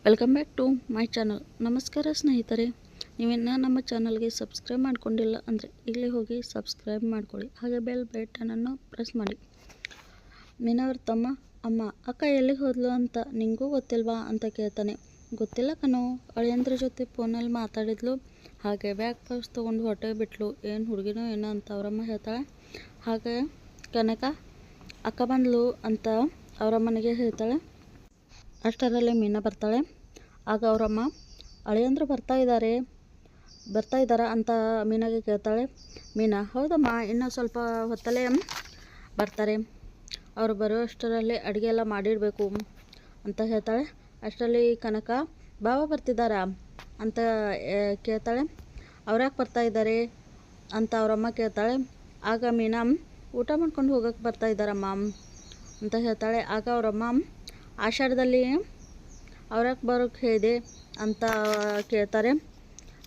Welcome back to my channel. ನಮಸ್ಕಾರ ಸ್ನೇಹಿತರೆ, ನೀವಿನ್ನೂ ನಮ್ಮ ಚಾನಲ್ಗೆ ಸಬ್ಸ್ಕ್ರೈಬ್ ಮಾಡ್ಕೊಂಡಿಲ್ಲ ಅಂದರೆ ಈಗಲೇ ಹೋಗಿ ಸಬ್ಸ್ಕ್ರೈಬ್ ಮಾಡ್ಕೊಳ್ಳಿ, ಹಾಗೆ ಬೆಲ್ ಬಟನನ್ನು ಪ್ರೆಸ್ ಮಾಡಿ. ಮೀನವ್ರ ತಮ್ಮ ಅಮ್ಮ ಅಕ್ಕ ಎಲ್ಲಿಗೆ ಹೋದ್ಲು ಅಂತ ನಿಂಗೂ ಗೊತ್ತಿಲ್ವಾ ಅಂತ ಕೇಳ್ತಾನೆ. ಗೊತ್ತಿಲ್ಲ ಕಣೋ, ಅಳಿಯಂದ್ರ ಜೊತೆ ಫೋನಲ್ಲಿ ಮಾತಾಡಿದ್ಲು, ಹಾಗೆ ಬ್ಯಾಗ್ ಪರ್ಸ್ ತೊಗೊಂಡು ಹೊಟ್ಟೆ ಬಿಟ್ಲು, ಏನು ಹುಡುಗಿನೋ ಏನೋ ಅಂತ ಅವರಮ್ಮ ಹೇಳ್ತಾಳೆ. ಹಾಗೆ ಕನಕ ಅಕ್ಕ ಬಂದ್ಲು ಅಂತ ಅವರಮ್ಮನಿಗೆ ಹೇಳ್ತಾಳೆ. ಅಷ್ಟರಲ್ಲಿ ಮೀನಾ ಬರ್ತಾಳೆ. ಆಗ ಅವರಮ್ಮ ಅಳಿಯಂದ್ರು ಬರ್ತಾ ಇದ್ದಾರಾ ಅಂತ ಮೀನಾಗೆ ಕೇಳ್ತಾಳೆ. ಮೀನಾ ಹೌದಮ್ಮ, ಇನ್ನೂ ಸ್ವಲ್ಪ ಹೊತ್ತಲ್ಲೇ ಬರ್ತಾರೆ, ಅವರು ಬರೋ ಅಷ್ಟರಲ್ಲಿ ಅಡುಗೆ ಎಲ್ಲ ಮಾಡಿಡಬೇಕು ಅಂತ ಹೇಳ್ತಾಳೆ. ಅಷ್ಟರಲ್ಲಿ ಕನಕ ಬಾವ ಬರ್ತಿದ್ದಾರಾ ಅಂತ ಕೇಳ್ತಾಳೆ. ಅವ್ರ್ಯಾಕೆ ಬರ್ತಾ ಇದ್ದಾರೆ ಅಂತ ಅವರಮ್ಮ ಕೇಳ್ತಾಳೆ. ಆಗ ಮೀನಾ ಊಟ ಮಾಡ್ಕೊಂಡು ಹೋಗೋಕ್ಕೆ ಬರ್ತಾ ಇದ್ದಾರಮ್ಮ ಅಂತ ಹೇಳ್ತಾಳೆ. ಆಗ ಅವರಮ್ಮ ಆಷಾಢದಲ್ಲಿ ಅವ್ರ್ಯಾಕೆ ಬರೋಕ್ಕೆ ಹೇಳಿದೆ ಅಂತ ಕೇಳ್ತಾರೆ.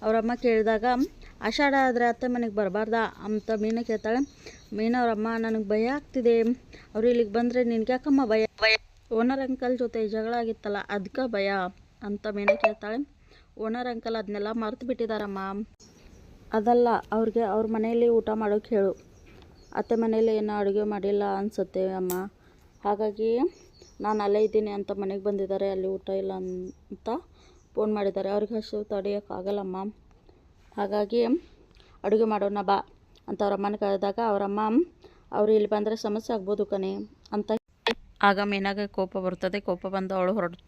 ಅವರಮ್ಮ ಕೇಳಿದಾಗ ಆಷಾಢ ಆದರೆ ಅತ್ತೆ ಮನೆಗೆ ಬರಬಾರ್ದಾ ಅಂತ ಮೀನಾ ಕೇಳ್ತಾಳೆ. ಮೀನಾ ಅವರಮ್ಮ ನನಗೆ ಭಯ ಆಗ್ತಿದೆ, ಅವರು ಇಲ್ಲಿಗೆ ಬಂದರೆ ನಿನ್ಗ್ಯಾಕಮ್ಮ ಭಯ? ಓನರ್ ಅಂಕಲ್ ಜೊತೆ ಜಗಳ ಆಗಿತ್ತಲ್ಲ ಅದಕ್ಕೆ ಭಯ ಅಂತ ಮೀನಾ ಕೇಳ್ತಾಳೆ. ಓನರ್ ಅಂಕಲ್ ಅದನ್ನೆಲ್ಲ ಮರ್ತು ಬಿಟ್ಟಿದ್ದಾರಮ್ಮ. ಅದಲ್ಲ, ಅವ್ರಿಗೆ ಅವ್ರ ಮನೆಯಲ್ಲಿ ಊಟ ಮಾಡೋಕ್ಕೆ ಹೇಳು, ಅತ್ತೆ ಮನೆಯಲ್ಲಿ ಏನೋ ಅಡುಗೆ ಮಾಡಿಲ್ಲ ಅನಿಸುತ್ತೆ ಅಮ್ಮ, ಹಾಗಾಗಿ ನಾನು ಅಲ್ಲೇ ಇದ್ದೀನಿ ಅಂತ ಮನೆಗೆ ಬಂದಿದ್ದಾರೆ, ಅಲ್ಲಿ ಊಟ ಇಲ್ಲ ಅಂತ ಫೋನ್ ಮಾಡಿದ್ದಾರೆ, ಅವ್ರಿಗೆ ಹಸು ತಡೆಯೋಕ್ಕಾಗಲ್ಲಮ್ಮ, ಹಾಗಾಗಿ ಅಡುಗೆ ಮಾಡೋಣ ಬಾ ಅಂತ ಅವರಮ್ಮನ ಕೇಳಿದಾಗ ಅವರಮ್ಮ ಅವರು ಇಲ್ಲಿ ಬಂದರೆ ಸಮಸ್ಯೆ ಆಗ್ಬೋದು ಕಣೆ ಅಂತ. ಆಗ ಮೀನಾಗೆ ಕೋಪ ಬರ್ತದೆ. ಕೋಪ ಬಂದು ಅವಳು ಹೊರಡ್ತಾಳೆ.